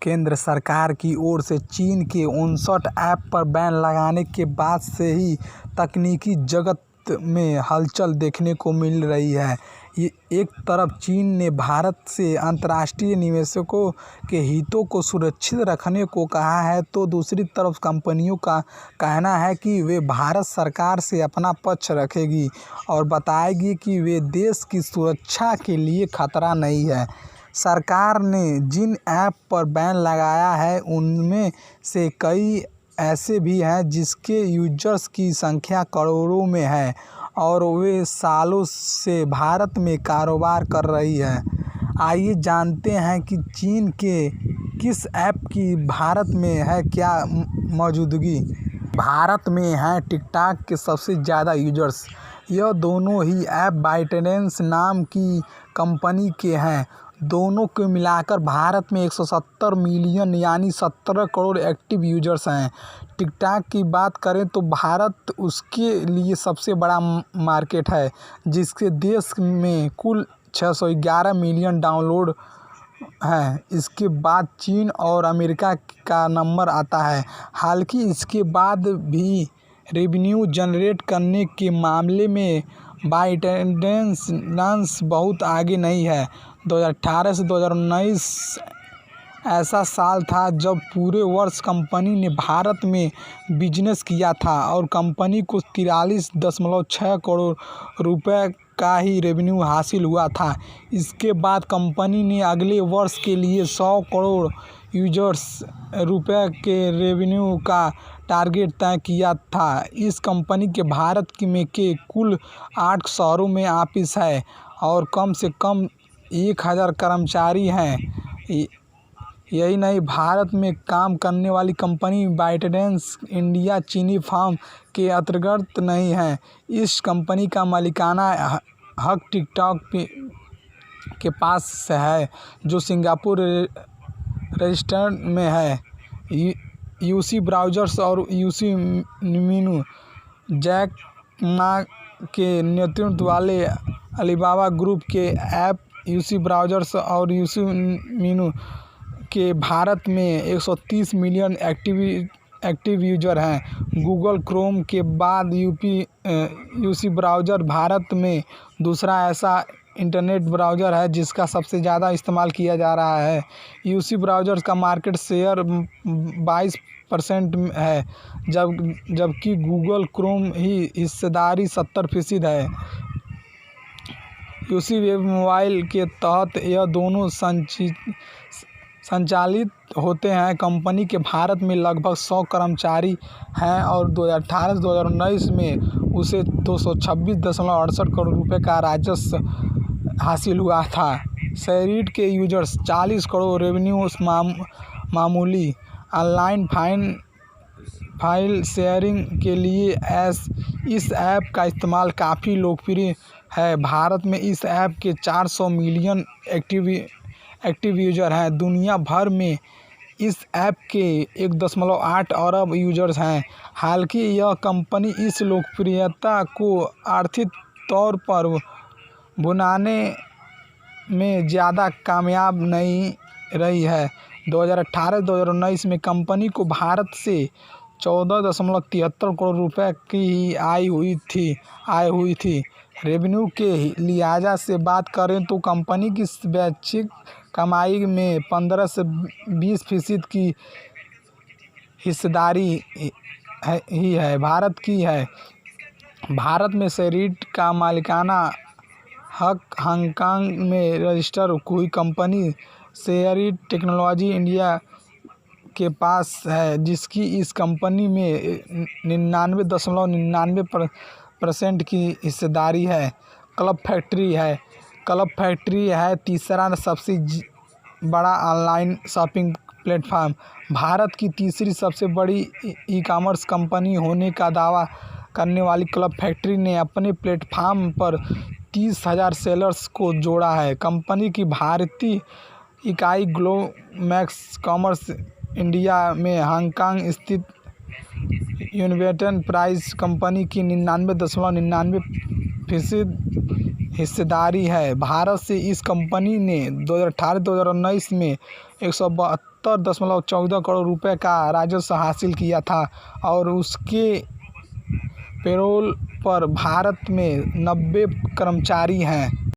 केंद्र सरकार की ओर से चीन के 59 ऐप पर बैन लगाने के बाद से ही तकनीकी जगत में हलचल देखने को मिल रही है। एक तरफ चीन ने भारत से अंतर्राष्ट्रीय निवेशकों के हितों को सुरक्षित रखने को कहा है, तो दूसरी तरफ कंपनियों का कहना है कि वे भारत सरकार से अपना पक्ष रखेगी और बताएगी कि वे देश की सुरक्षा के लिए खतरा नहीं है। सरकार ने जिन ऐप पर बैन लगाया है उनमें से कई ऐसे भी हैं जिसके यूजर्स की संख्या करोड़ों में है और वे सालों से भारत में कारोबार कर रही है। आइए जानते हैं कि चीन के किस ऐप की भारत में है क्या मौजूदगी। भारत में हैं टिकटॉक के सबसे ज़्यादा यूजर्स। यह दोनों ही ऐप बाइटडेंस नाम की कंपनी के हैं। दोनों को मिलाकर भारत में 170 मिलियन यानी 17 करोड़ एक्टिव यूजर्स हैं। टिकटॉक की बात करें तो भारत उसके लिए सबसे बड़ा मार्केट है, जिसके देश में कुल 611 मिलियन डाउनलोड हैं। इसके बाद चीन और अमेरिका का नंबर आता है। हालांकि इसके बाद भी रेवेन्यू जनरेट करने के मामले में बाइटडेंस बहुत आगे नहीं है। 2018 से 2019 ऐसा साल था जब पूरे वर्ष कंपनी ने भारत में बिजनेस किया था और कंपनी को 43.6 करोड़ रुपए का ही रेवेन्यू हासिल हुआ था। इसके बाद कंपनी ने अगले वर्ष के लिए 100 करोड़ यूजर्स रुपए के रेवेन्यू का टारगेट तय किया था। इस कंपनी के भारत में के कुल 8 शहरों में ऑफिस है और कम से कम 1000 कर्मचारी हैं। यही नहीं, भारत में काम करने वाली कंपनी बाइटडेंस इंडिया चीनी फर्म के अंतर्गत नहीं है। इस कंपनी का मालिकाना हक टिकटॉक के पास है, जो सिंगापुर रजिस्टर्ड में है। यूसी ब्राउज़र्स और यूसी मीनू जैक मा के नेतृत्व वाले अलीबाबा ग्रुप के ऐप यूसी ब्राउज़र्स और यूसी मीनू के भारत में 130 मिलियन एक्टिव यूजर हैं। गूगल क्रोम के बाद यूसी ब्राउज़र भारत में दूसरा ऐसा इंटरनेट ब्राउज़र है जिसका सबसे ज़्यादा इस्तेमाल किया जा रहा है। यूसी ब्राउज़र का मार्केट शेयर 22% है, जबकि गूगल क्रोम ही हिस्सेदारी 70% है। यूसी वेब मोबाइल के तहत यह दोनों संचालित होते हैं। कंपनी के भारत में लगभग 100 कर्मचारी हैं और 2018 से 2019 में उसे 226.68 करोड़ रुपए का राजस्व हासिल हुआ था। शेयरइट के यूजर्स 40 करोड़, रेवेन्यू मामूली। ऑनलाइन फाइल शेयरिंग के लिए इस ऐप का इस्तेमाल काफ़ी लोकप्रिय है। भारत में इस ऐप के 400 मिलियन एक्टिव यूजर हैं। दुनिया भर में इस ऐप के 1.8 अरब यूजर्स हैं। हालांकि यह कंपनी इस लोकप्रियता को आर्थिक तौर पर बनाने में ज़्यादा कामयाब नहीं रही है। 2018-2019 में कंपनी को भारत से 14.73 करोड़ रुपए की आय हुई थी। रेवेन्यू के लिहाजा से बात करें तो कंपनी की वैश्विक कमाई में 15 से 20% की हिस्सेदारी ही है भारत की है। भारत में शेयरइट का मालिकाना हक हांगकांग में रजिस्टर हुई कंपनी शेयरइट टेक्नोलॉजी इंडिया के पास है, जिसकी इस कंपनी में 99.99% की हिस्सेदारी है। क्लब फैक्ट्री है तीसरा सबसे बड़ा ऑनलाइन शॉपिंग प्लेटफॉर्म। भारत की तीसरी सबसे बड़ी ई-कॉमर्स कंपनी होने का दावा करने वाली क्लब फैक्ट्री ने अपने प्लेटफॉर्म पर 30,000 सेलर्स को जोड़ा है। कंपनी की भारतीय इकाई ग्लोबमैक्स कॉमर्स इंडिया में हांगकांग स्थित यूनाइटेड प्राइस कंपनी की 99.99% हिस्सेदारी है। भारत से इस कंपनी ने 2018-2019 में 172.14 करोड़ रुपए का राजस्व हासिल किया था और उसके पेरोल पर भारत में 90 कर्मचारी हैं।